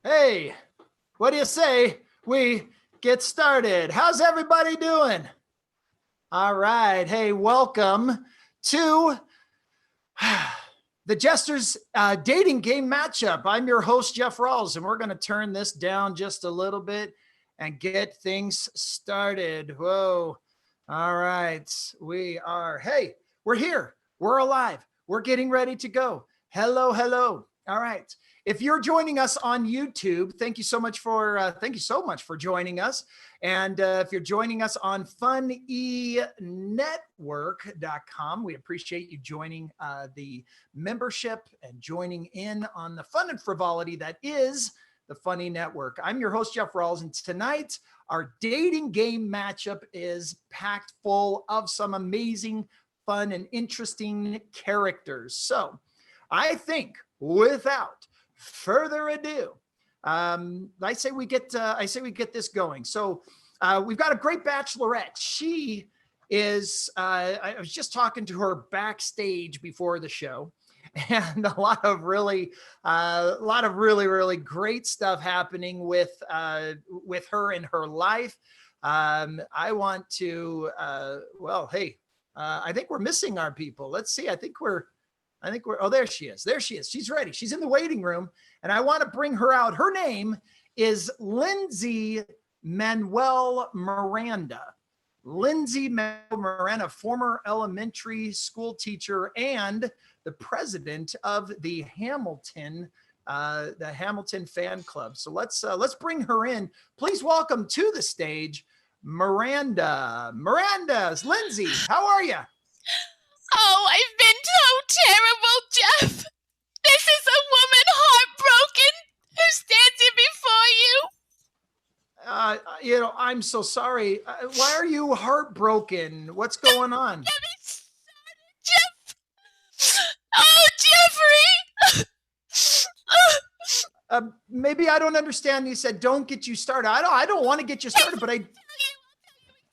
Hey, what do you say we get started? How's everybody doing? All right. Hey, welcome to the Jester's dating game matchup. I'm your host, Jeff Rawls, and we're going to turn this down just a little bit and get things started. Whoa. All right. Hey, we're here. We're alive. We're getting ready to go. Hello, hello. All right. If you're joining us on YouTube, thank you so much for joining us. And if you're joining us on funenetwork.com, we appreciate you joining the membership and joining in on the fun and frivolity that is the Funny Network. I'm your host, Jeff Rawls, and tonight our dating game matchup is packed full of some amazing, fun, and interesting characters. So I think without further ado, I say we get this going. So we've got a great bachelorette. She is. I was just talking to her backstage before the show, and a lot of really great stuff happening with her in her life. I want to. I think we're missing our people. Let's see. I think we're, oh, there she is. She's ready. She's in the waiting room, and I want to bring her out. Her name is Lindsay Manuel Miranda. Lindsay Manuel Miranda, former elementary school teacher and the president of the Hamilton fan club. So let's bring her in. Please welcome to the stage, Miranda. Lindsay, how are you? Oh, I've been so terrible, Jeff. This is a woman heartbroken who stands here before you. I'm so sorry. Why are you heartbroken? What's going on? Get me started, Jeff. Oh, Jeffrey. Maybe I don't understand. You said don't get you started. I don't want to get you started, but I'll tell you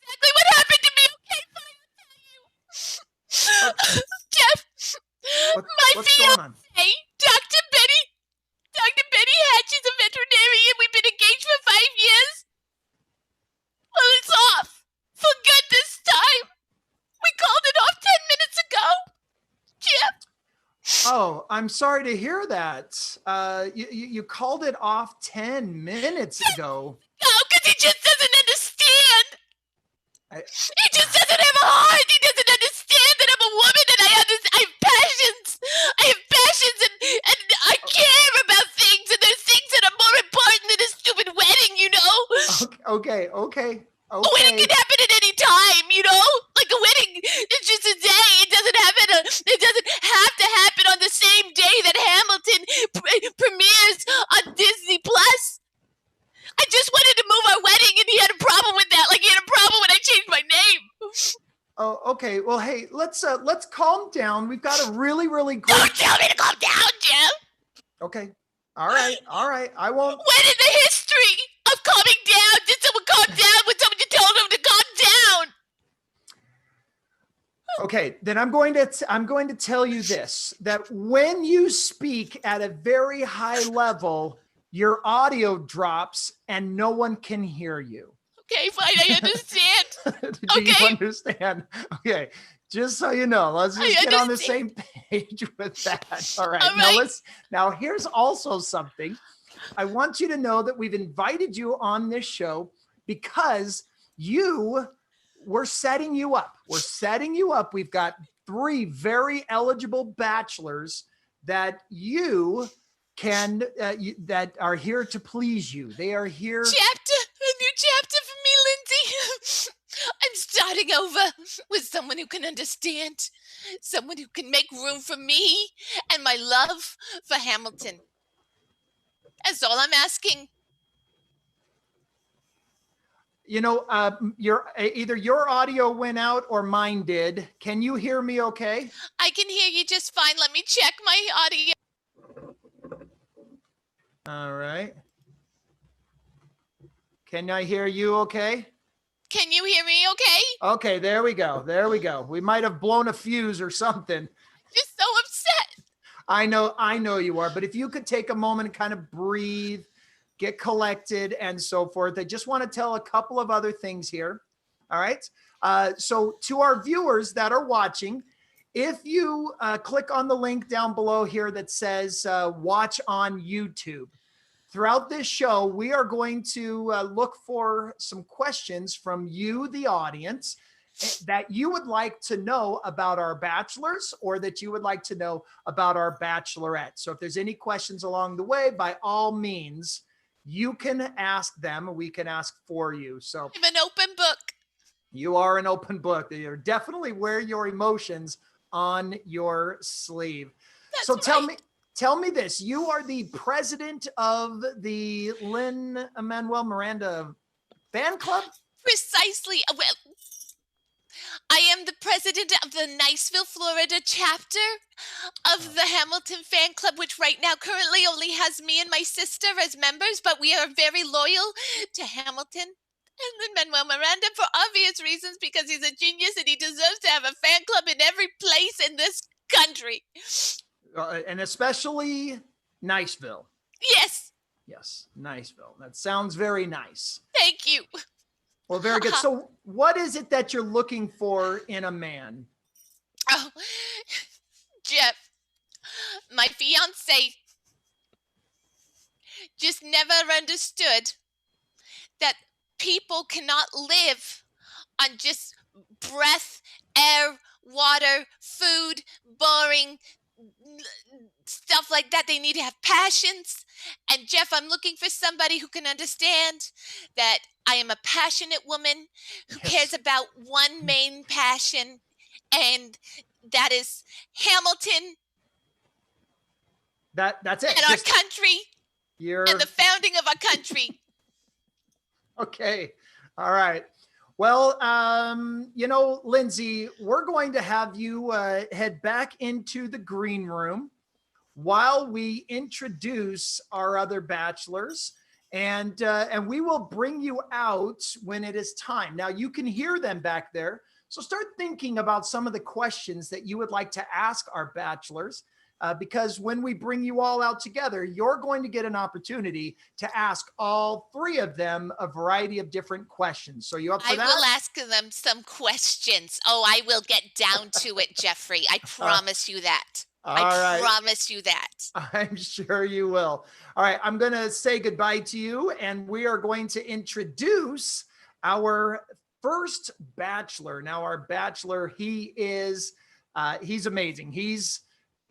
exactly what happened to me. Okay, fine, I'll tell you. Jeff, what's going on? Dr. Betty Hatch is a veterinarian. We've been engaged for 5 years. Well, it's off. For good this time. We called it off 10 minutes ago. Jeff. Oh, I'm sorry to hear that. You called it off 10 minutes ago. No, because he just doesn't understand. He just doesn't have a heart. He doesn't understand that I'm a woman and I have passions. I have passions and I care about things, and there's things that are more important than a stupid wedding, you know? Okay. A wedding can happen at any time, you know? Like a wedding, it's just a day. It doesn't have to happen on the same day that Hamilton premieres on Disney Plus. I just wanted to move our wedding, and he had a problem with that. Like he had a problem when I changed my name. Oh, okay. Well, hey, let's calm down. We've got a really great. Don't tell me to calm down, Jeff. Okay. All right. I won't. When in the history of calming down did someone calm down when somebody told them to calm down? Okay, then I'm going to tell you this, that when you speak at a very high level, your audio drops and no one can hear you. Okay, fine, I understand. Do you understand? Okay, just so you know, let's just get on the same page with that. All right. Now here's also something. I want you to know that we've invited you on this show because we're setting you up. We've got 3 very eligible bachelors that that are here to please you. They are here. A new chapter for me, Lindsay. I'm starting over with someone who can understand, someone who can make room for me and my love for Hamilton. That's all I'm asking. Either your audio went out or mine did. Can you hear me okay? I can hear you just fine. Let me check my audio. All right. Can I hear you okay? Can you hear me okay? Okay, there we go. We might have blown a fuse or something. You're so upset. I know you are, but if you could take a moment and kind of breathe, get collected and so forth. I just want to tell a couple of other things here. All right. So to our viewers that are watching, if you click on the link down below here that says watch on YouTube, throughout this show, we are going to look for some questions from you, the audience, that you would like to know about our bachelors or that you would like to know about our bachelorette. So if there's any questions along the way, by all means, you can ask them. We can ask for you. So I'm an open book. You are an open book. You definitely wear your emotions on your sleeve. That's so right. Tell me this. You are the president of the Lin-Manuel Miranda fan club? Precisely. Well, I am the president of the Niceville, Florida chapter of the Hamilton fan club, which right now currently only has me and my sister as members, but we are very loyal to Hamilton and Lin-Manuel Miranda for obvious reasons, because he's a genius and he deserves to have a fan club in every place in this country. And especially Niceville. Yes. Yes, Niceville. That sounds very nice. Thank you. Well, very good. So what is it that you're looking for in a man? Oh, Jeff, my fiance just never understood that people cannot live on just breath, air, water, food, boring stuff like that. They need to have passions. And Jeff, I'm looking for somebody who can understand that I am a passionate woman who cares about one main passion, and that is Hamilton. That's it. And our country. And the founding of our country. Okay. All right. Well, Lindsay, we're going to have you head back into the green room while we introduce our other bachelors, and we will bring you out when it is time. Now, you can hear them back there, so start thinking about some of the questions that you would like to ask our bachelors. Because when we bring you all out together, you're going to get an opportunity to ask all three of them a variety of different questions. So you up for that? I will ask them some questions. Oh, I will get down to it, Jeffrey. I promise you that. I promise you that. I'm sure you will. All right, I'm going to say goodbye to you, and we are going to introduce our first bachelor. Now, our bachelor, he's amazing.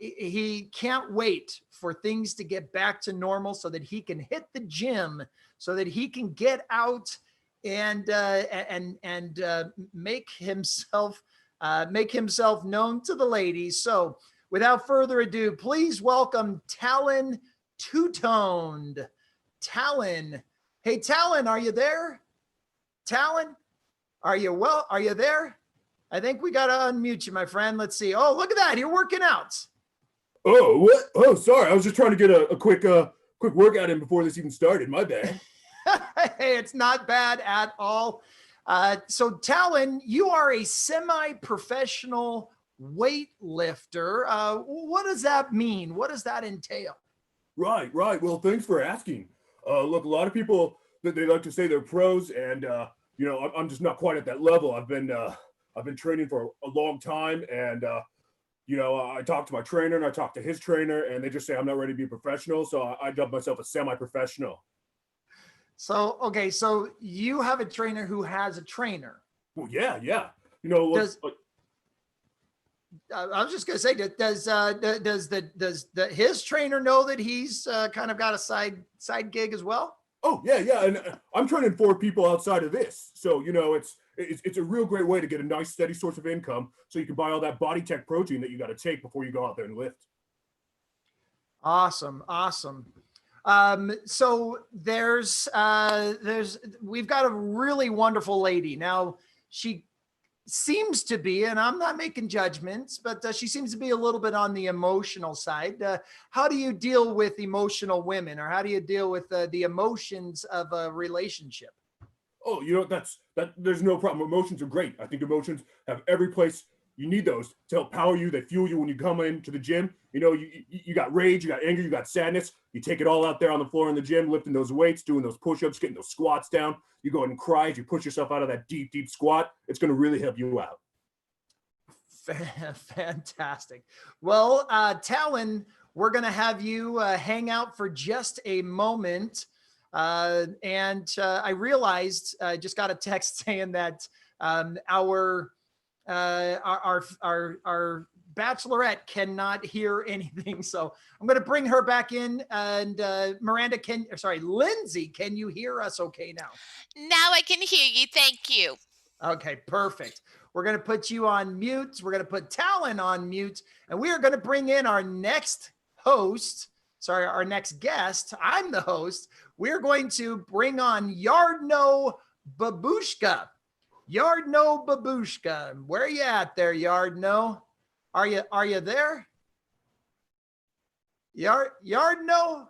He can't wait for things to get back to normal so that he can hit the gym, so that he can get out and make himself known to the ladies. So without further ado, please welcome Talon Two-Toned. Talon. Hey, Talon, are you there? Talon, are you there? I think we got to unmute you, my friend. Let's see. Oh, look at that. You're working out. Oh, what? Oh, sorry. I was just trying to get a quick workout in before this even started. My bad. Hey, it's not bad at all. So, Talon, you are a semi-professional weightlifter. What does that mean? What does that entail? Right. Well, thanks for asking. Look, a lot of people that they like to say they're pros, and I'm just not quite at that level. I've been training for a long time, and I talked to my trainer and I talked to his trainer, and they just say I'm not ready to be a professional. So I dubbed myself a semi-professional. So, okay. So you have a trainer who has a trainer. Well, yeah. I was just going to say, does his trainer know that he's kind of got a side gig as well? Oh, yeah. And I'm training 4 people outside of this. So, it's a real great way to get a nice steady source of income, so you can buy all that body tech protein that you got to take before you go out there and lift. Awesome. So we've got a really wonderful lady. Now, she seems to be, and I'm not making judgments, but she seems to be a little bit on the emotional side. How do you deal with emotional women, or how do you deal with the emotions of a relationship? Oh, that there's no problem. Emotions are great. I think emotions have every place You need those to help power you. They fuel you when you come into the gym. You know, you got rage, you got anger, you got sadness. You take it all out there on the floor in the gym, lifting those weights, doing those push-ups, getting those squats down. You go ahead and cry as you push yourself out of that deep, deep squat. It's going to really help you out. Fantastic. Well, Talon, we're going to have you hang out for just a moment. I realized I just got a text saying that our Bachelorette cannot hear anything. So I'm going to bring her back in. And Lindsay, can you hear us okay now? Now I can hear you. Thank you. Okay, perfect. We're going to put you on mute. We're going to put Talon on mute. And we are going to bring in our next host. Sorry, our next guest. I'm the host. We're going to bring on Yardno Babushka. Yardno Babushka. Where are you at there, Yardno? Are you there? Yardno?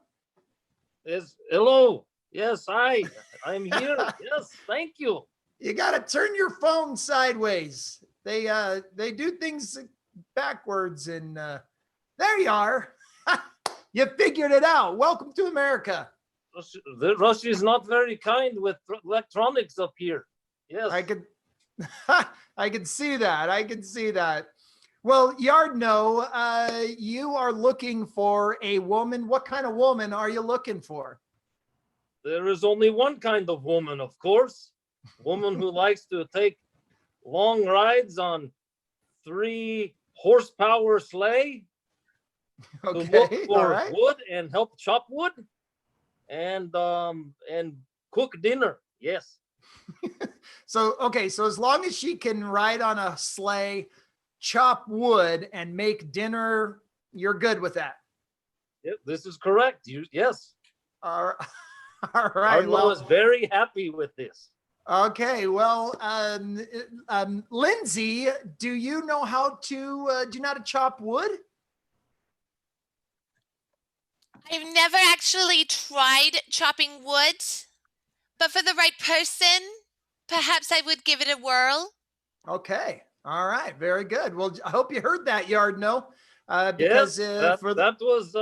Yes, hello. Yes, I'm here. Yes, thank you. You got to turn your phone sideways. They do things backwards, and there you are. You figured it out. Welcome to America. Russia is not very kind with electronics up here. Yes. I can see that. I can see that. Well, Yardno, you are looking for a woman. What kind of woman are you looking for? There is only one kind of woman, of course. Woman who likes to take long rides on 3-horsepower sleigh. Okay, to look for all right. wood and help chop wood and cook dinner. Yes. So as long as she can ride on a sleigh, chop wood, and make dinner, you're good with that. Yep, this is correct. Yes. All right. Arno is very happy with this. Okay. Well, Lindsay, do you know how to chop wood? I've never actually tried chopping wood, but for the right person, perhaps I would give it a whirl. Okay. All right. Very good. Well, I hope you heard that, Yardno. Because that was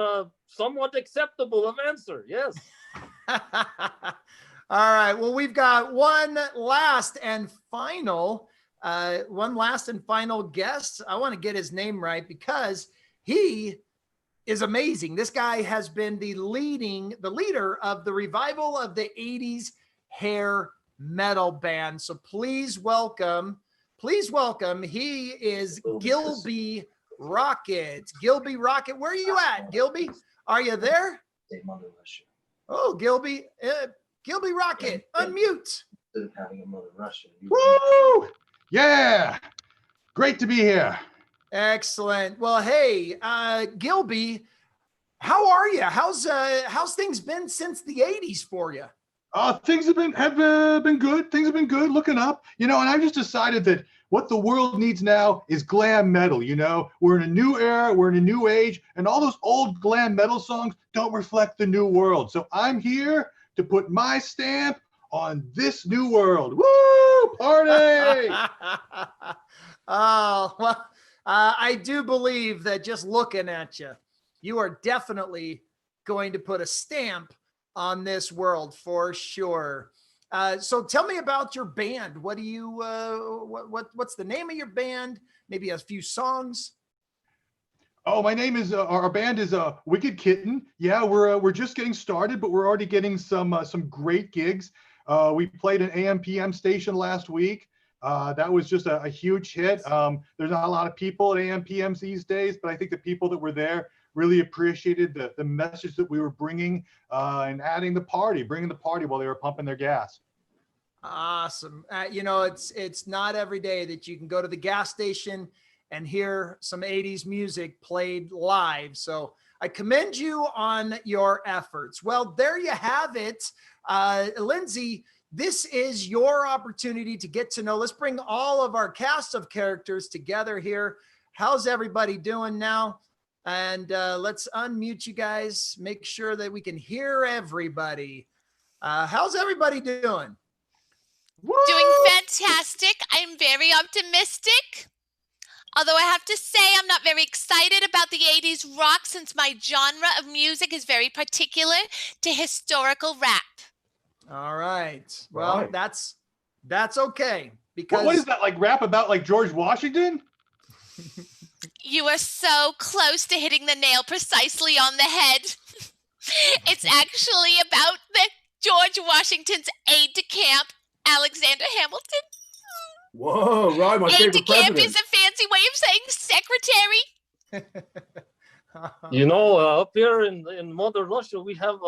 somewhat acceptable of answer. Yes. All right. Well, we've got one last and final guest. I want to get his name right because he is amazing. This guy has been the leader of the revival of the 80s hair metal band. So please welcome. He is Gilby Rocket. Gilby Rocket, where are you at, Gilby? Are you there? Oh, Gilby Rocket, unmute. Woo! Yeah, great to be here. Excellent. Well, hey, Gilby, how are you? How's things been since the 80s for you? Things have been good. Things have been good, looking up, and I've just decided that what the world needs now is glam metal. We're in a new era, we're in a new age, and all those old glam metal songs don't reflect the new world. So I'm here to put my stamp on this new world. Woo! Party! Oh, well, I do believe that just looking at you, you are definitely going to put a stamp on this world for sure. So tell me about your band. What do you, what's the name of your band? Maybe a few songs. Oh, my name is, our band is Wicked Kitten. Yeah, we're just getting started, but we're already getting some great gigs. We played an AM/PM station last week. That was just a huge hit. There's not a lot of people at AM/PMs these days, but I think the people that were there really appreciated the message that we were bringing and bringing the party while they were pumping their gas. Awesome. It's not every day that you can go to the gas station and hear some 80s music played live. So I commend you on your efforts. Well, there you have it. Lindsay, this is your opportunity to get to know. Let's bring all of our cast of characters together here. How's everybody doing now? And let's unmute you guys. Make sure that we can hear everybody. How's everybody doing? Woo! Doing fantastic. I'm very optimistic. Although I have to say I'm not very excited about the 80s rock since my genre of music is very particular to historical rap. All right. Well, Right. that's okay because What is that, like rap about like George Washington? You are so close to hitting the nail precisely on the head. It's actually about the George Washington's aide-de-camp, Alexander Hamilton. Whoa, right, my favorite Aide-de-camp president. is a fancy way of saying secretary. You know, up here in Mother Russia, we have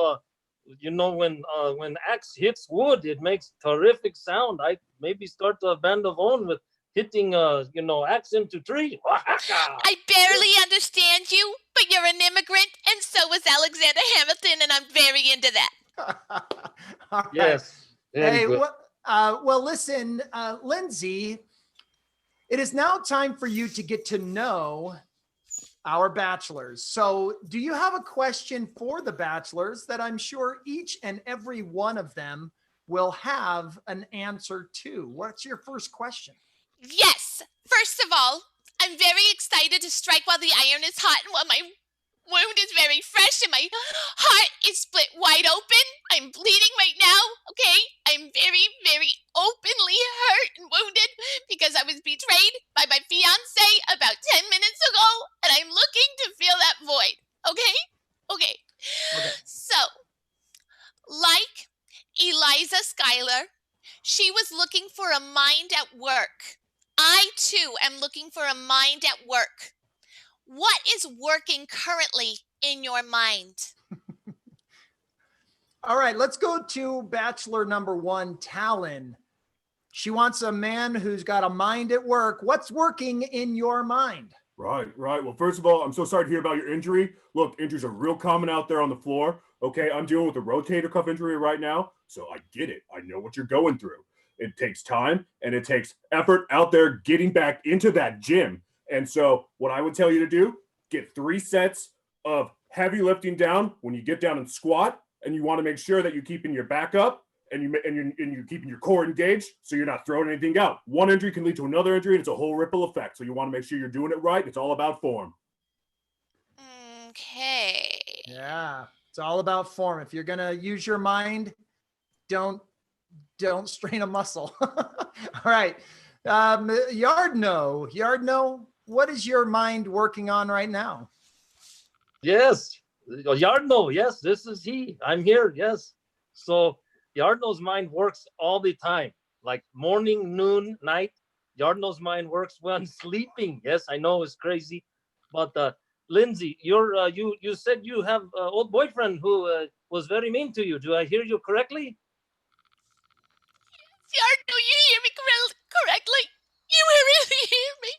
when axe hits wood, it makes terrific sound. I maybe start a band of own with hitting axe into tree. I barely understand you, but you're an immigrant, and so was Alexander Hamilton, and I'm very into that. All right. Yes. Very Hey, good. well, listen, Lindsay, it is now time for you to get to know our bachelors. So do you have a question for the bachelors that I'm sure each and every one of them will have an answer to? What's your first question? Yes. First of all, I'm very excited to strike while the iron is hot and while my wound is very fresh and my heart is split wide open. I'm bleeding right now, okay? I'm very, very openly hurt and wounded because I was betrayed by my fiance about 10 minutes ago, and I'm looking to fill that void, okay? Okay. So, like Eliza Schuyler, she was looking for a mind at work. I, too, am looking for a mind at work. What is working currently in your mind? All right, let's go to bachelor number one, Talon. She wants a man who's got a mind at work. What's working in your mind? Right. Well, first of all, I'm so sorry to hear about your injury. Look, injuries are real common out there on the floor. Okay, I'm dealing with a rotator cuff injury right now, so I get it. I know what you're going through. It takes time and it takes effort out there getting back into that gym. And so what I would tell you to do, get 3 sets of heavy lifting down when you get down and squat, and you want to make sure that you're keeping your back up and you're keeping your core engaged so you're not throwing anything out. One injury can lead to another injury, and it's a whole ripple effect. So you want to make sure you're doing it right. It's all about form. Okay. Yeah, it's all about form. If you're going to use your mind, don't strain a muscle. All right. Yardno, what is your mind working on right now? Yes. Yardno, yes, this is he. I'm here, yes. So Yardno's mind works all the time, like morning, noon, night. Yardno's mind works when sleeping. Yes, I know it's crazy, but Lindsay, you said you have an old boyfriend who was very mean to you. Do I hear you correctly? Yardno, you hear me correctly? You really hear me?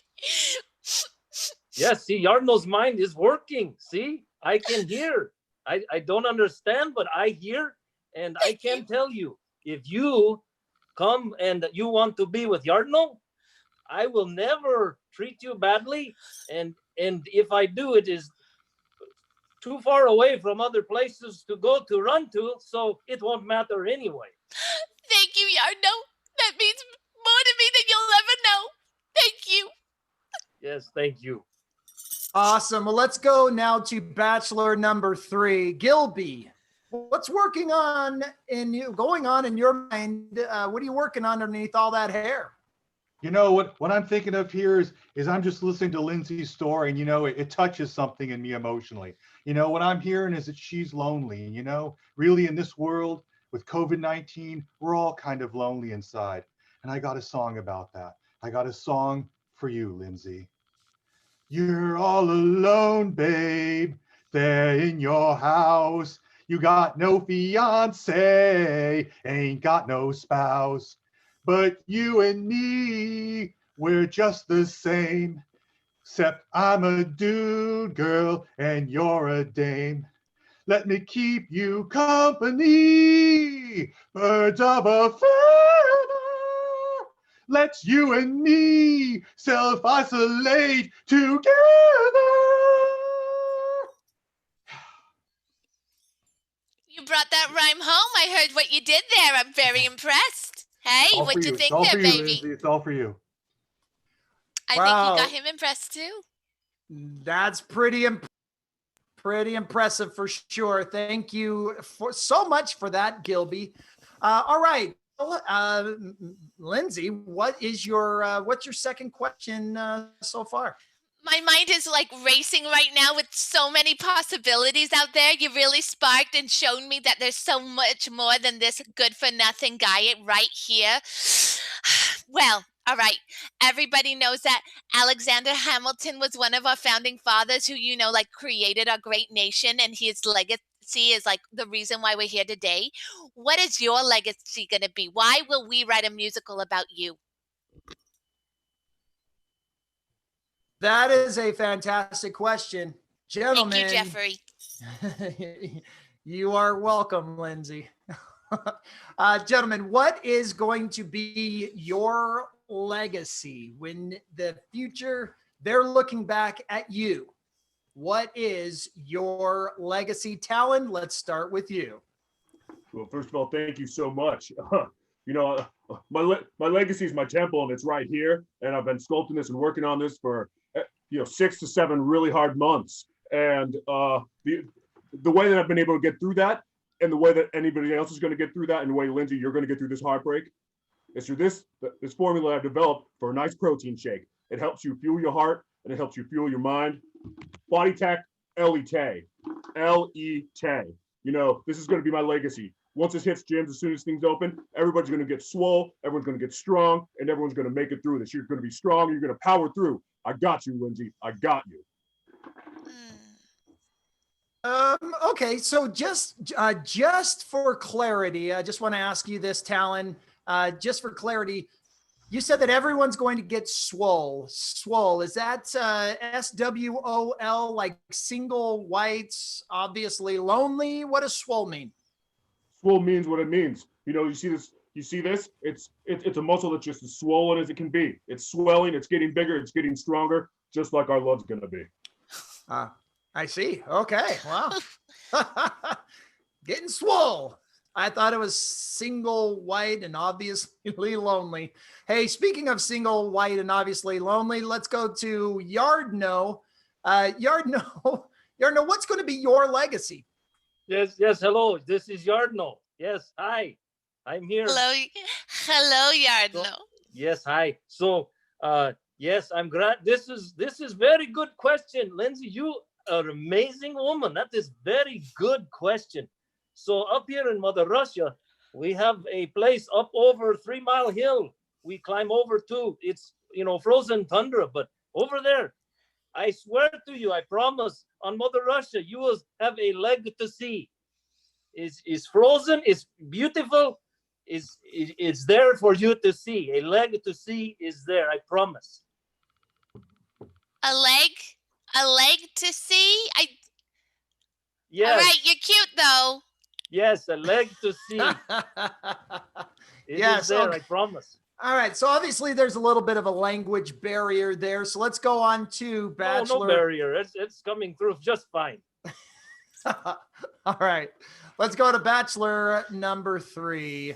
Yes, see, Yardno's mind is working. See, I can hear. I don't understand, but I hear, and I can tell you, if you come and you want to be with Yardno, I will never treat you badly. And if I do, it is too far away from other places to go to run to, so it won't matter anyway. Thank you, Yardno. That means more to me than you'll ever know. Thank you. Yes, thank you. Awesome. Well, let's go now to bachelor number 3, Gilby. What's going on in your mind? What are you working on underneath all that hair? You know what I'm thinking of here is I'm just listening to Lindsay's story, and it touches something in me emotionally. What I'm hearing is that she's lonely. Really in this world with COVID-19, we're all kind of lonely inside. And I got a song about that. I got a song for you, Lindsay. You're all alone, babe, there in your house. You got no fiance, ain't got no spouse. But you and me, we're just the same. Except I'm a dude, girl, and you're a dame. Let me keep you company, birds of a feather. Let's you and me self-isolate together. You brought that rhyme home. I heard what you did there. I'm very impressed. Hey, what'd you think there, baby? Lindsay. It's all for you. I think Wow. you got him impressed too. That's pretty impressive for sure. Thank you for so much for that, Gilby. All right, well, Lindsay, what's your second question so far? My mind is like racing right now with so many possibilities out there. You really sparked and shown me that there's so much more than this good for nothing guy right here. Well, all right. Everybody knows that Alexander Hamilton was one of our founding fathers who, like created our great nation, and his legacy is like the reason why we're here today. What is your legacy going to be? Why will we write a musical about you? That is a fantastic question, gentlemen. Thank you, Jeffrey. You are welcome, Lindsay. Gentlemen, what is going to be your legacy when the future, they're looking back at you? What is your legacy? Talon, let's start with you. Well, first of all, thank you so much. My legacy is my temple, and it's right here. And I've been sculpting this and working on this for 6 to 7 really hard months. And the way that I've been able to get through that, and the way that anybody else is going to get through that, and the way, Lindsay, you're going to get through this heartbreak, is through this formula I've developed for a nice protein shake. It helps you fuel your heart, and it helps you fuel your mind. Body Tech L-E-T. L-E-T. This is going to be my legacy. Once this hits gyms, as soon as things open, everybody's going to get swole, everyone's going to get strong, and everyone's going to make it through this. You're going to be strong, you're going to power through. I got you, Lindsay. I got you. Okay, so just for clarity, I just want to ask you this, Talon. Just for clarity, you said that everyone's going to get swole. Swole, is that SWOL, like single, whites, obviously lonely? What does swole mean? Swole means what it means. You see this? You see this? It's a muscle that's just as swollen as it can be. It's swelling. It's getting bigger. It's getting stronger, just like our love's gonna be. I see. Okay. Wow. Getting swole. I thought it was single, white, and obviously lonely. Hey, speaking of single, white, and obviously lonely, let's go to Yardno. Yardno, what's going to be your legacy? Yes, hello. This is Yardno. Yes, hi. I'm here. Hello, Yardno. Yes, hi. So, yes, I'm glad. This is very good question, Lindsay. You are an amazing woman. That is very good question. So up here in Mother Russia, we have a place up over 3 Mile Hill. We climb over to. It's frozen tundra, but over there, I swear to you, I promise, on Mother Russia, you will have a leg to see. Is frozen. It's beautiful. It's there for you to see. A leg to see is there. I promise. A leg to see. Yes. All right, you're cute though. Yes, a leg to see. Yes, there. Okay. I promise. All right, so obviously there's a little bit of a language barrier there. So let's go on to Bachelor. No barrier. It's coming through just fine. All right, let's go to Bachelor number 3.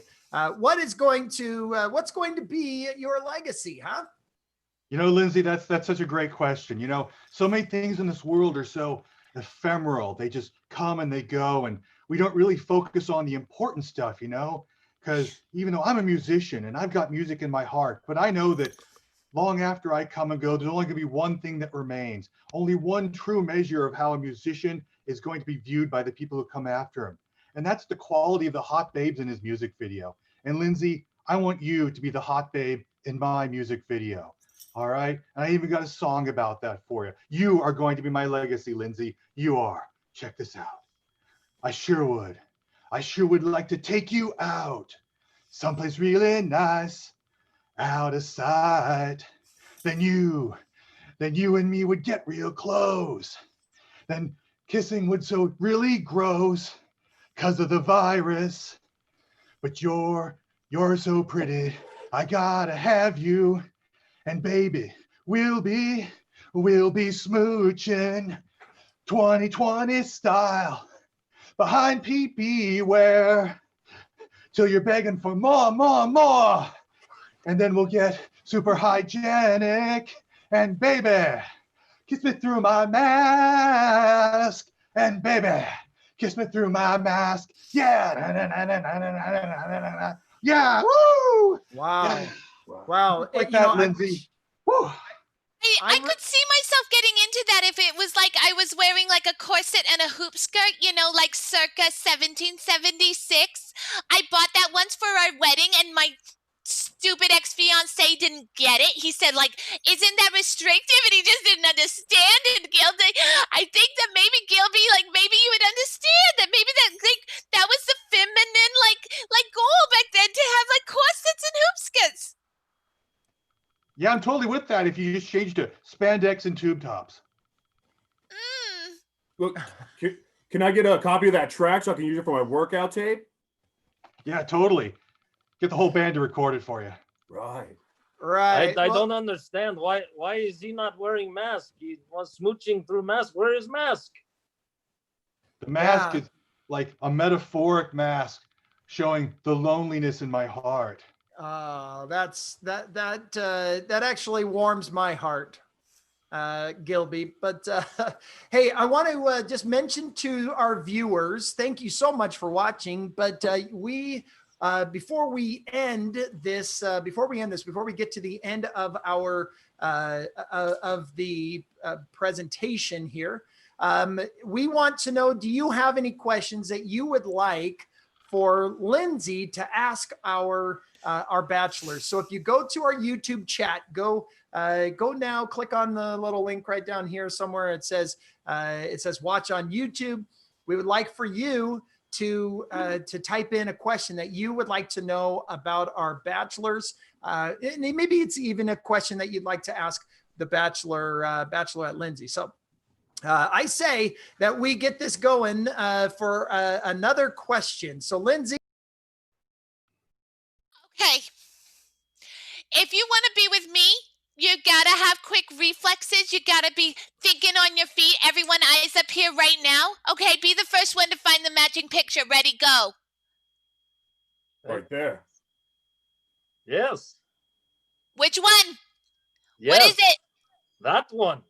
What's going to be your legacy, huh? Lindsay, that's such a great question. So many things in this world are so ephemeral. They just come and they go, and we don't really focus on the important stuff, because even though I'm a musician and I've got music in my heart, but I know that long after I come and go, there's only going to be one thing that remains, only one true measure of how a musician is going to be viewed by the people who come after him. And that's the quality of the hot babes in his music video. And Lindsay, I want you to be the hot babe in my music video. All right. And I even got a song about that for you. You are going to be my legacy, Lindsay. You are. Check this out. I sure would like to take you out someplace really nice, out of sight. Then you and me would get real close. Then kissing would so really gross because of the virus. But you're so pretty. I gotta have you. And baby, we'll be smooching 2020 style behind PP wear till you're begging for more. And then we'll get super hygienic And baby, kiss me through my mask. And baby, kiss me through my mask. Yeah. Yeah. Woo. Wow. Yeah. Wow. Like You know, that, Lindsay. Woo. I could see myself getting into that if it was like I was wearing like a corset and a hoop skirt, you know, like circa 1776. I bought that once for our wedding and my stupid ex-fiance didn't get it. He said like, isn't that restrictive? And he just didn't understand it, Gilby. I think that maybe Gilby, like maybe you would understand that maybe that was the feminine like goal back then to have like corsets and hoop skirts. Yeah, I'm totally with that if you just change to spandex and tube tops. Look, can I get a copy of that track so I can use it for my workout tape? Yeah, totally. Get the whole band to record it for you. Right. right. I Well, don't understand why is he not wearing mask? He was smooching through mask. Where is mask? The mask Yeah. is like a metaphoric mask showing the loneliness in my heart. that actually warms my heart, Gilby. But hey, I want to just mention to our viewers, thank you so much for watching. But before we get to the end of our presentation here, we want to know: do you have any questions that you would like for Lindsay to ask our bachelors? So if you go to our YouTube chat, go now, click on the little link right down here somewhere. It says watch on YouTube. We would like for you to type in a question that you would like to know about our bachelors. And maybe it's even a question that you'd like to ask the Bachelorette Lindsay. So I say that we get this going for another question. So Lindsay. Okay. If you want to be with me, you gotta have quick reflexes. You gotta be thinking on your feet. Everyone, eyes up here right now. Okay, be the first one to find the matching picture. Ready, go. Right there. Yes. Which one? Yes. What is it? That one.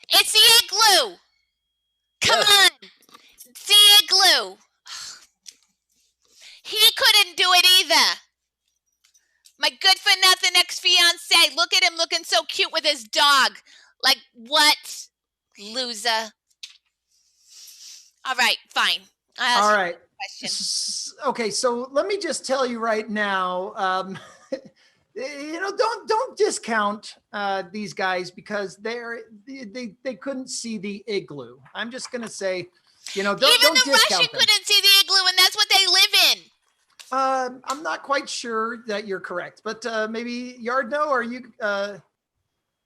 It's the igloo. Come Yes. on. It's the igloo. He couldn't do it either. My good for nothing ex-fiance. Look at him looking so cute with his dog. Like, what? Loser. All right, fine. All right. Question. Okay, so let me just tell you right now, don't discount these guys because they couldn't see the igloo. I'm just gonna say, don't Even the discount Russian them. couldn't see the igloo, and that's what they live in. I'm not quite sure that you're correct, but maybe Yardno, are you?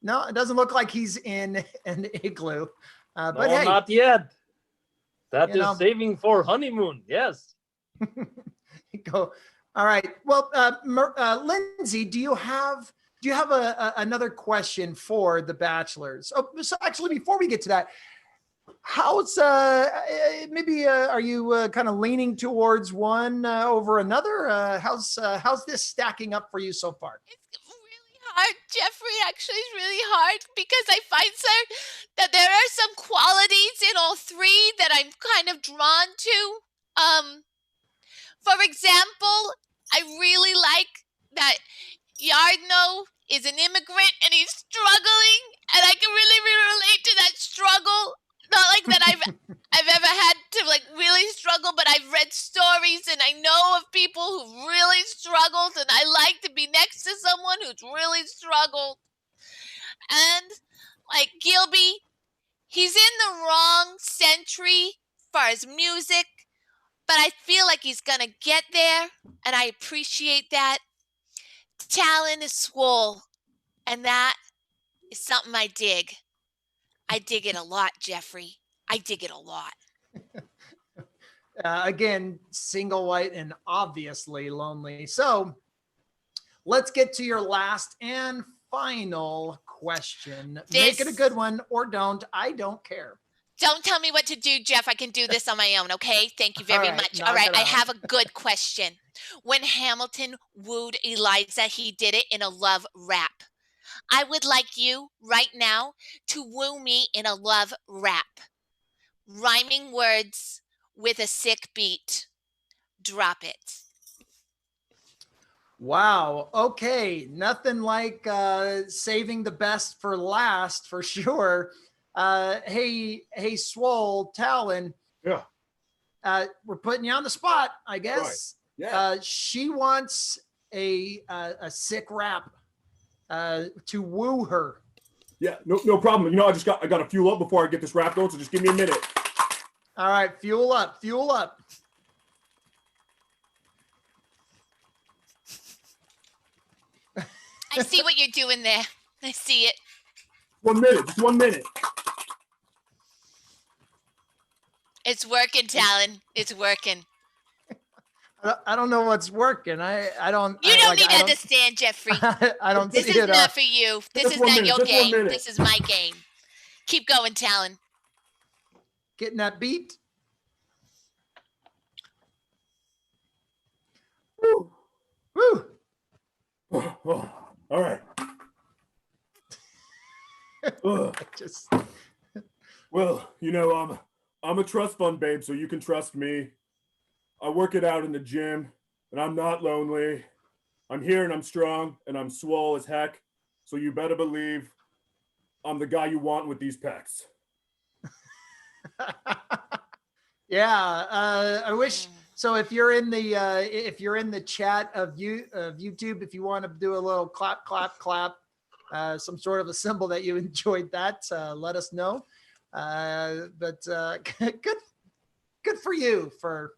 No, it doesn't look like he's in an igloo. But No, hey, not yet. That You is know. saving for honeymoon. Yes. go. All right. Well, Lindsay, do you have another question for the bachelors? Oh, so actually, before we get to that, how's are you kind of leaning towards one over another? How's this stacking up for you so far? It's really hard, Jeffrey. Actually, it's really hard because I find, sir, that there are some qualities in all three that I'm kind of drawn to. For example, I really like that Yardno is an immigrant and he's struggling, and I can really, really relate to that struggle. Not like that I've ever had to like really struggle, but I've read stories and I know of people who really struggled, and I like to be next to someone who's really struggled. And like Gilby, he's in the wrong century as far as music, but I feel like he's gonna get there, and I appreciate that. Talent is swole, and that is something I dig. I dig it a lot, Jeffrey. I dig it a lot. Again, single, white, and obviously lonely. So let's get to your last and final question. Make it a good one or don't. I don't care. Don't tell me what to do, Jeff. I can do this on my own, okay? Thank you very much. All right, I have a good question. When Hamilton wooed Eliza, he did it in a love rap. I would like you right now to woo me in a love rap. Rhyming words with a sick beat. Drop it. Wow. Okay. Nothing like saving the best for last for sure. Hey, Swole Talon. Yeah. We're putting you on the spot, I guess. Right. Yeah. She wants a sick rap to woo her. Yeah. No problem. You know, I got to fuel up before I get this rap going. So just give me a minute. All right. Fuel up. Fuel up. I see what you're doing there. I see it. 1 minute. Just 1 minute. It's working, Talon. It's working. I don't know what's working. I don't. You don't need to understand, Jeffrey. I don't This see is it. not for you. This Just is 1 not minute, your just 1 game. minute. This is my game. Keep going, Talon. Getting that beat. Woo. Woo. Oh, all right. Just Well, you know, I'm a trust fund babe, so you can trust me. I work it out in the gym, and I'm not lonely. I'm here and I'm strong and I'm swole as heck. So you better believe I'm the guy you want with these pecs. yeah. I wish. So if you're in the chat of YouTube, if you want to do a little clap, clap, clap, some sort of a symbol that you enjoyed that, let us know. But good for you for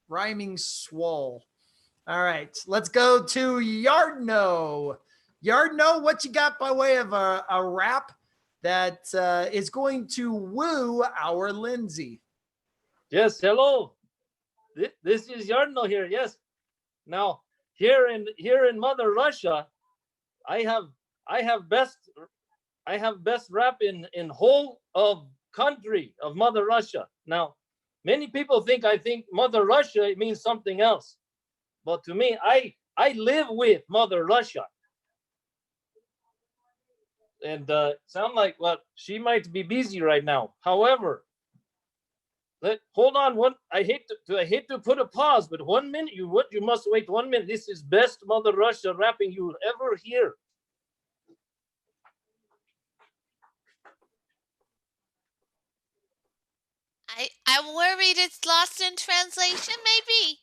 rhyming swole. All right, let's go to Yardno. Yardno, what you got by way of a rap that is going to woo our Lindsay? Yes, hello. This is Yardno here. Yes. Now here in Mother Russia, I have best rap in whole of country of Mother Russia. Now, many people think I think Mother Russia it means something else, but to me, I live with Mother Russia. And sound like she might be busy right now. However, hold on one. I hate to put a pause, but 1 minute. You must wait 1 minute. This is best Mother Russia rapping you'll ever hear. I'm worried it's lost in translation, maybe.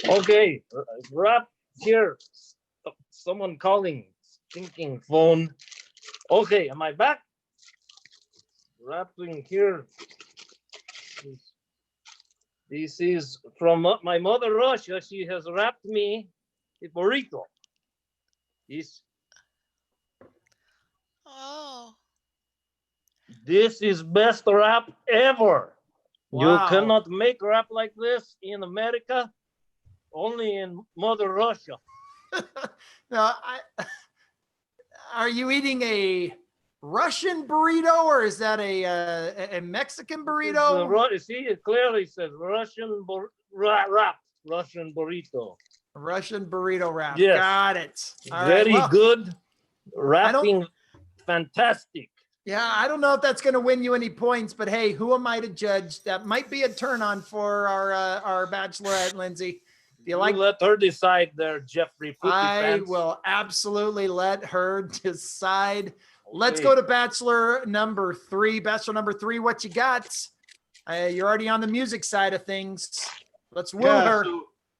Okay, rap here. Someone calling, thinking phone. Okay, am I back? Rapping here. This is from my Mother Russia. She has rapped me a burrito. Oh. This is best rap ever. Wow. You cannot make rap like this in America, only in Mother Russia. Now, are you eating a Russian burrito or is that a Mexican burrito? See, it clearly says Russian rap, Russian burrito. Russian burrito wrap. Yes. Got it. All Very right. Well, good. Rapping, fantastic. yeah, I don't know if that's going to win you any points, but hey, who am I to judge? That might be a turn on for our Bachelorette, Lindsay. If you like, let her decide there, Jeffrey. I will absolutely let her decide. Okay. Let's go to Bachelor number 3. Bachelor number 3, what you got? You're already on the music side of things. Let's woo her.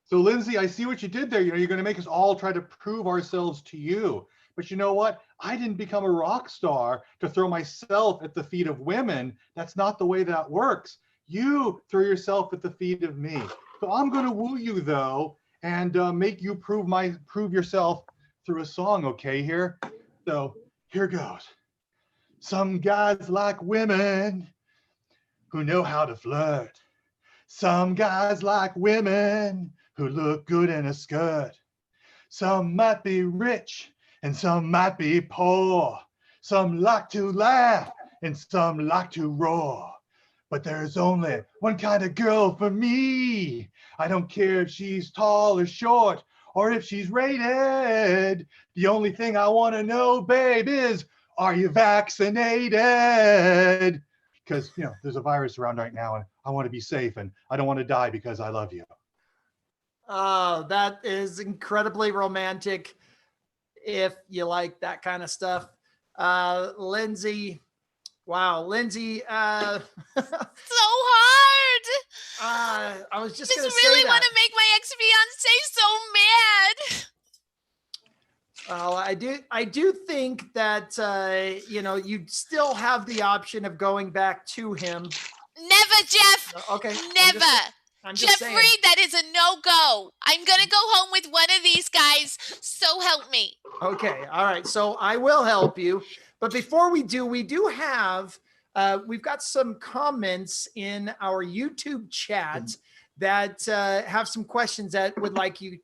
So Lindsay, I see what you did there. You know, you're going to make us all try to prove ourselves to you. But you know what? I didn't become a rock star to throw myself at the feet of women. That's not the way that works. You throw yourself at the feet of me. So I'm going to woo you though, and make you prove yourself through a song. Okay, here. So here goes. Some guys like women who know how to flirt. Some guys like women who look good in a skirt. Some might be rich and some might be poor. Some like to laugh and some like to roar. but there's only one kind of girl for me. I don't care if she's tall or short, or if she's rated. The only thing I want to know, babe, is, are you vaccinated? Because, there's a virus around right now, and I want to be safe, and I don't want to die because I love you. Oh, that is incredibly romantic if you like that kind of stuff. Lindsay, wow, Lindsay, So hard. I was just I going to just say really that. want to make my ex-fiance so mad. Well, I do think that, you still have the option of going back to him. Never, Jeff. Okay. Never. I'm just saying. Jeffrey, that is a no-go. I'm going to go home with one of these guys. So help me. Okay. All right. So I will help you. But before we do have, we've got some comments in our YouTube chat that have some questions that would like you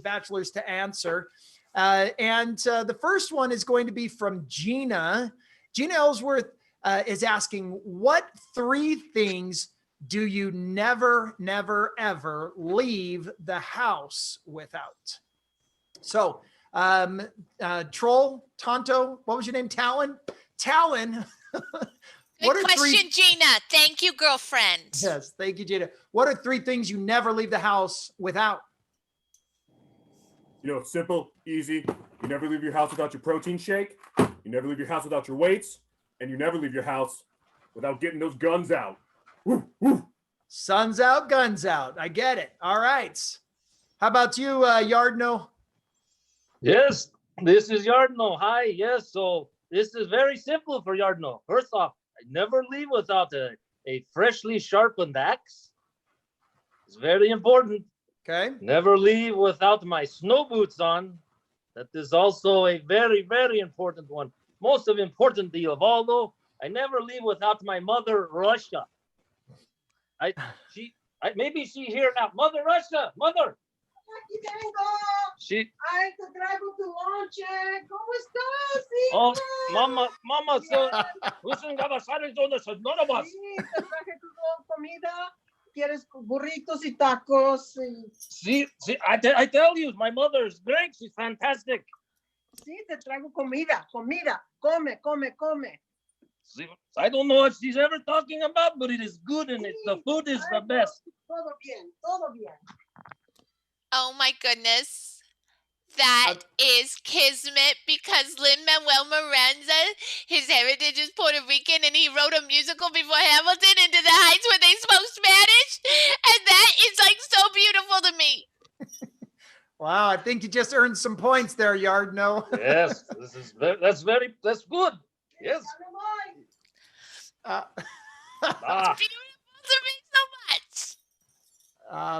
bachelors to answer. And the first one is going to be from Gina. Gina Ellsworth is asking, what 3 things do you never, ever leave the house without? So, Troll, Tonto, what was your name? Talon? Talon. Good question, Gina. Thank you, girlfriend. Yes, thank you, Gina. What are 3 things you never leave the house without? Simple, easy. You never leave your house without your protein shake. You never leave your house without your weights. And you never leave your house without getting those guns out. Woo, woo. Sun's out, guns out. I get it. All right. How about you, Yardno? Yes, this is Yardno. Hi, yes. So this is very simple for Yardno. First off, I never leave without a freshly sharpened axe. It's very important. Okay. Never leave without my snow boots on. That is also a very, very important one. Most of important deal of all, though, I never leave without my mother, Russia. Maybe she here now. Mother Russia, mother. Aquí vengo. She. Ay, te traigo tu lonche. ¿Cómo estás, Oh, hijo? mama, so listen, Gabasari is on the none of us. Sí, te traje tu comida. ¿Quieres burritos y tacos? See, I tell you, my mother is great. She's fantastic. Sí, te traigo comida. Come. See, I don't know what she's ever talking about, but it is good and the food is the best. Todo bien. Oh my goodness. That is kismet because Lin-Manuel Miranda, his heritage is Puerto Rican, and he wrote a musical before Hamilton, Into the Heights, where they spoke Spanish. And that is like so beautiful to me. Wow, I think you just earned some points there, Yardno. Yes, that's good. Yes. Ah. It's beautiful to me so much.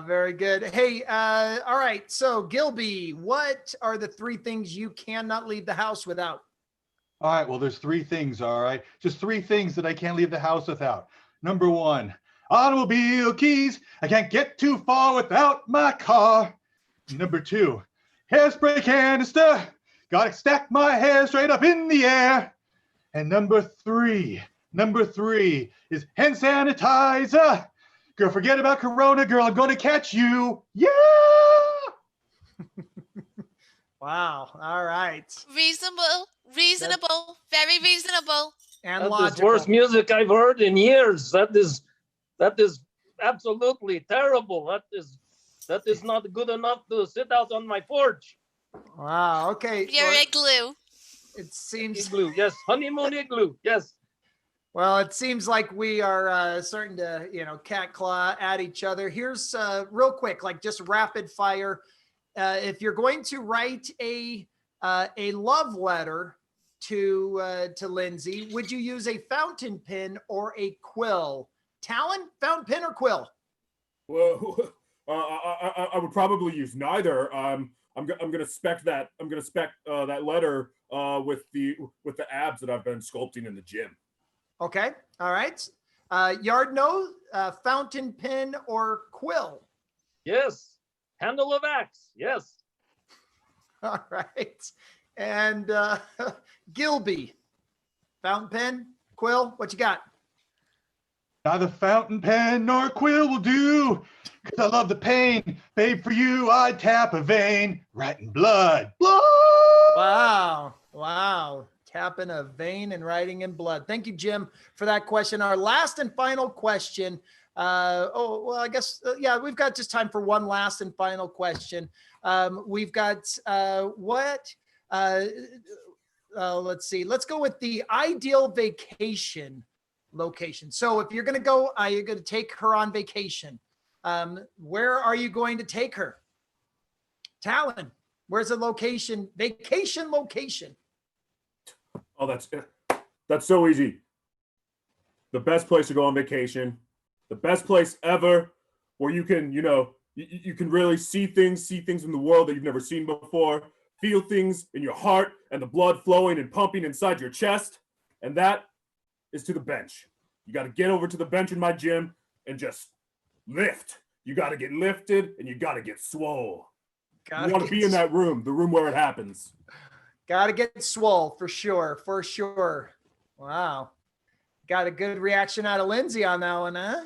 Very good. Hey, all right. So, Gilby, what are the 3 things you cannot leave the house without? All right, well, there's 3 things, all right? Just 3 things that I can't leave the house without. Number 1, automobile keys. I can't get too far without my car. Number 2, hairspray canister. Gotta stack my hair straight up in the air. And number 3 is hand sanitizer. Girl, forget about Corona, girl. I'm going to catch you. Yeah. Wow. All right. Reasonable, very reasonable. And That's logical. the worst music I've heard in years. That is absolutely terrible. That is not good enough to sit out on my porch. Wow. Okay. Your igloo. It seems Igloo, yes. Honeymoon igloo, yes. Well, it seems like we are starting to, cat claw at each other. Here's real quick, like just rapid fire. If you're going to write a love letter to Lindsay, would you use a fountain pen or a quill? Talon, fountain pen or quill? Well, I would probably use neither. I'm gonna spec that. I'm gonna spec that letter with the abs that I've been sculpting in the gym. Okay. All right. Yardno, fountain pen or quill? Yes. Handle of axe, yes. All right. And Gilby, fountain pen, quill, what you got? Neither fountain pen nor quill will do, 'cause I love the pain. Babe, for you I'd tap a vein, right in blood. Blood! Wow. Tapping a vein and writing in blood. Thank you, Jim, for that question. Our last and final question. I guess, we've got just time for one last and final question. We've got let's see. Let's go with the ideal vacation location. So if you're going to go, you're going to take her on vacation. Where are you going to take her? Talon, where's the location? Vacation location. Oh, that's so easy. The best place to go on vacation, the best place ever, where you can, you can really see things in the world that you've never seen before, feel things in your heart and the blood flowing and pumping inside your chest. And that is to the bench. You got to get over to the bench in my gym and just lift. You got to get lifted and you got to get swole. You want to be in that room, the room where it happens. Got to get swole for sure. Wow. Got a good reaction out of Lindsay on that one, huh?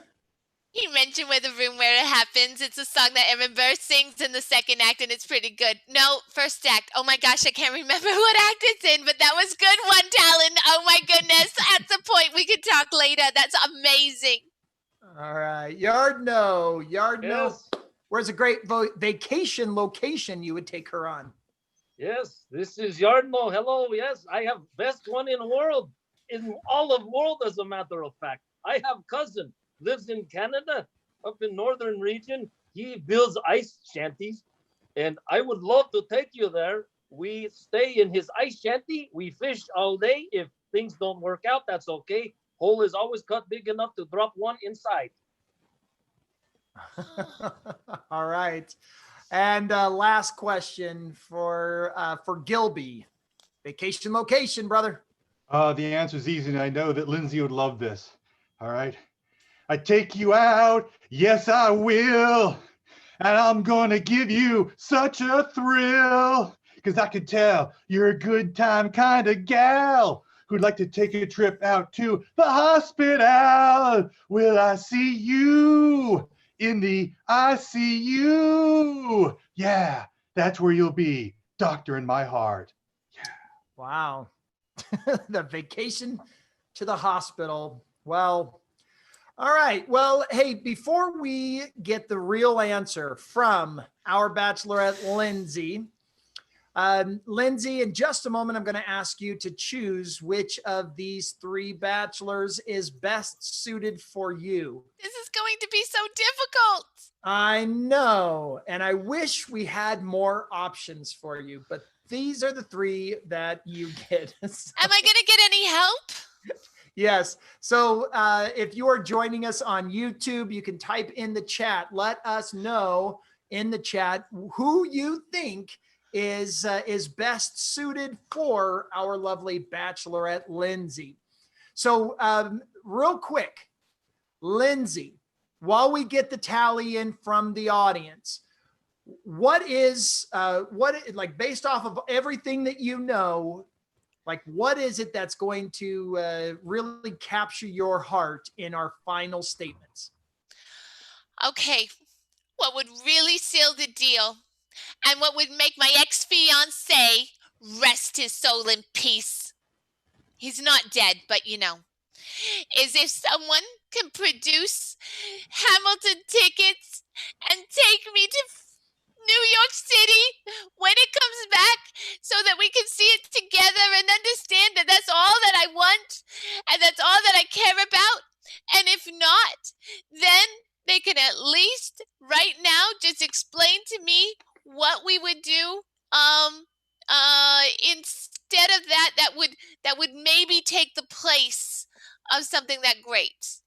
He mentioned where the room where it happens. It's a song that Aaron Burr sings in the second act, and it's pretty good. No, first act. Oh my gosh, I can't remember what act it's in, but that was good one, Talon. Oh my goodness. That's a point we could talk later. That's amazing. All right. Yardno. Yes. Where's a great vacation location you would take her on? Yes, this is Yardno. Hello. Yes, I have best one in the world, in all of world, as a matter of fact. I have cousin, lives in Canada, up in northern region. He builds ice shanties, and I would love to take you there. We stay in his ice shanty. We fish all day. If things don't work out, that's okay. Hole is always cut big enough to drop one inside. All right. And last question for Gilby. Vacation location, brother. The answer is easy, and I know that Lindsay would love this. All right. I take you out, yes, I will. And I'm going to give you such a thrill, because I could tell you're a good time kind of gal who'd like to take a trip out to the hospital. Will I see you in the ICU? Yeah, that's where you'll be, doctor in my heart. Yeah. Wow. The vacation to the hospital. Well, all right. Well, hey, before we get the real answer from our Bachelorette, Lindsay, in just a moment, I'm going to ask you to choose which of these three bachelors is best suited for you. This is going to be so difficult. I know, and I wish we had more options for you, but these are the three that you get. Am I going to get any help? Yes. So if you are joining us on YouTube, you can type in the chat. Let us know in the chat who you think is best suited for our lovely Bachelorette, Lindsay. So real quick, Lindsay, while we get the tally in from the audience, what like based off of everything that you know, like what is it that's going to really capture your heart in our final statements? Okay, what would really seal the deal and what would make my ex-fiancé rest his soul in peace? He's not dead, but is if someone can produce Hamilton tickets and take me to New York City when it comes back so that we can see it together and understand that that's all that I want and that's all that I care about. And if not, then they can at least right now just explain to me what we would do instead of that would maybe take the place of something that great.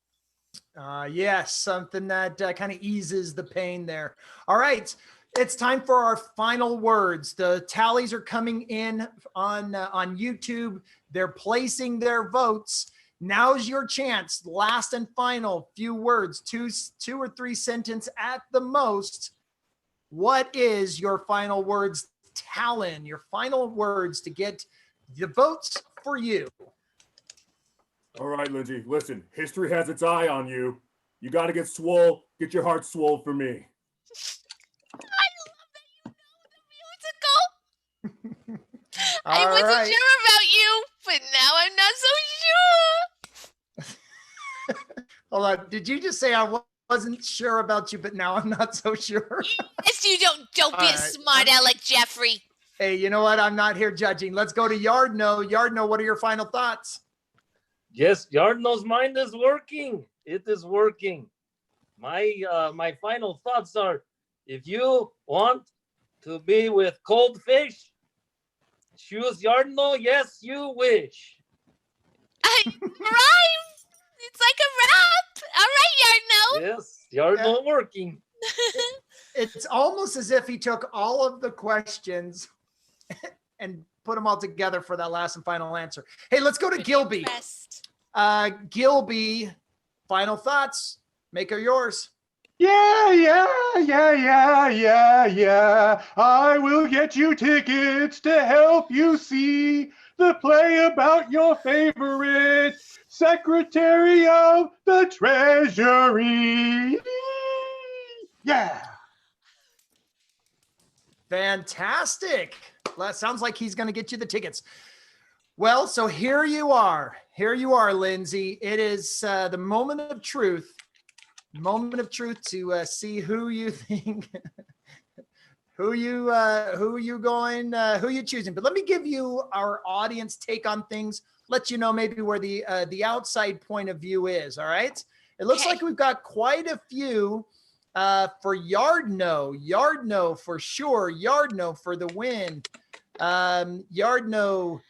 Yes, something that kind of eases the pain there. All right. It's time for our final words. The tallies are coming in on YouTube. They're placing their votes. Now's your chance. Last and final few words, two or three sentences at the most. What is your final words, Talon? Your final words to get the votes for you. All right, Lindsay. Listen, history has its eye on you. You got to get swole. Get your heart swole for me. I love that you know the musical. I All wasn't right. sure about you, but now I'm not so sure. Hold on. Did you just say I wasn't sure about you, but now I'm not so sure? Yes, you don't be All a right. smart aleck, Jeffrey. Hey, you know what? I'm not here judging. Let's go to Yardno. Yardno, what are your final thoughts? Yes, Yardno's mind is working. It is working. My final thoughts are: if you want to be with cold fish, choose Yardno. Yes, you wish. Rhyme. It's like a rap. All right, Yardno. Yes, Yardno working. It's almost as if he took all of the questions and put them all together for that last and final answer. Hey, let's go to Pretty Gilby. impressed. Gilby, final thoughts. Make her yours. Yeah. I will get you tickets to help you see the play about your favorite Secretary of the Treasury. Yeah. Fantastic. Well, sounds like he's going to get you the tickets. Well, so here you are. Here you are, Lindsay. It is the moment of truth. Moment of truth to see who you think, who you choosing. But let me give you our audience take on things. Let you know maybe where the outside point of view is. All right. It looks like we've got quite a few for Yardno. Yardno for sure. Yardno for the win. Yardno.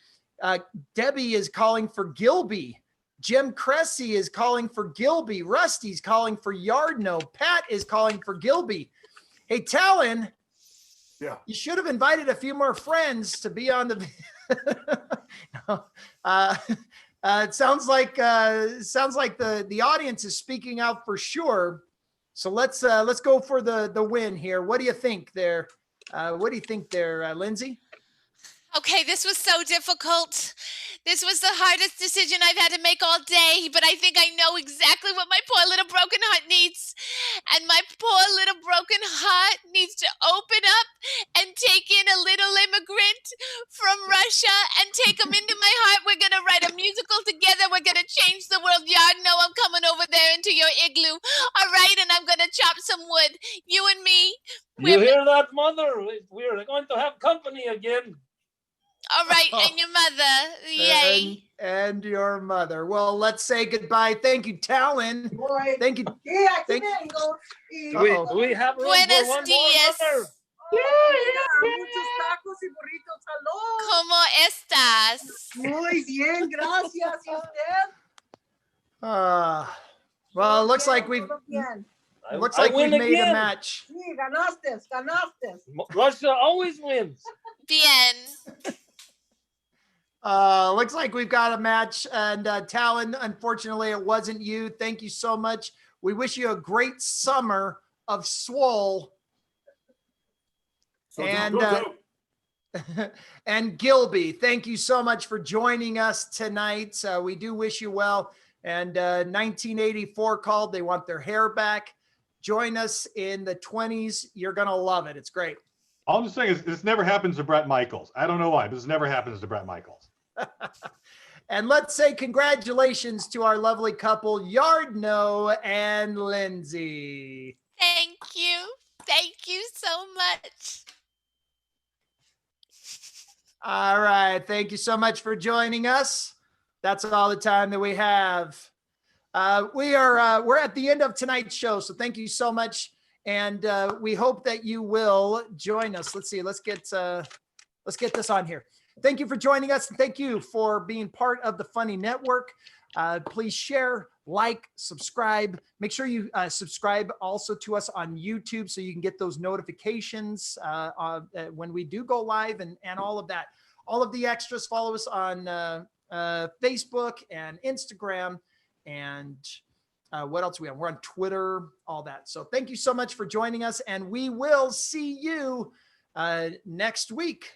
Debbie is calling for Gilby. Jim Cressy is calling for Gilby. Rusty's calling for Yardno. Pat is calling for Gilby. Hey, Talon. Yeah. You should have invited a few more friends to be on the. It sounds like the audience is speaking out for sure. So let's go for the win here. What do you think there? Lindsay? Okay, this was so difficult. This was the hardest decision I've had to make all day, but I think I know exactly what my poor little broken heart needs. And my poor little broken heart needs to open up and take in a little immigrant from Russia and take him into my heart. We're going to write a musical together. We're going to change the world. Yardno, I'm coming over there into your igloo. All right, and I'm going to chop some wood. You and me. You hear that, Mother? We're going to have company again. All right, and your mother. Yay. And your mother. Well, let's say goodbye. Thank you, Talon. Boy. Thank you. Sí, aquí vengo. Y- Do we have room Buenos for one dias. more, Mother? Muchos tacos y burritos. Salud. ¿Cómo estás? Muy bien, gracias. ¿Y usted? Well, it looks like we've Todo bien. win made again. a match. Sí, ganaste. Russia always wins. Bien. Looks like we've got a match, and Talon, unfortunately, it wasn't you. Thank you so much. We wish you a great summer of swole. And Gilby, thank you so much for joining us tonight. We do wish you well. And 1984 called. They want their hair back. Join us in the 20s. You're going to love it. It's great. All I'm just saying is this never happens to Brett Michaels. I don't know why, but this never happens to Brett Michaels. And let's say congratulations to our lovely couple, Yardno and Lindsay. Thank you. Thank you so much. All right. Thank you so much for joining us. That's all the time that we have. We're at the end of tonight's show. So thank you so much. And we hope that you will join us. Let's see. Let's get this on here. Thank you for joining us. And thank you for being part of the Funny Network. Please share, like, subscribe. Make sure you subscribe also to us on YouTube so you can get those notifications when we do go live and all of that. All of the extras, follow us on Facebook and Instagram. And what else are we on? We're on Twitter, all that. So thank you so much for joining us. And we will see you next week.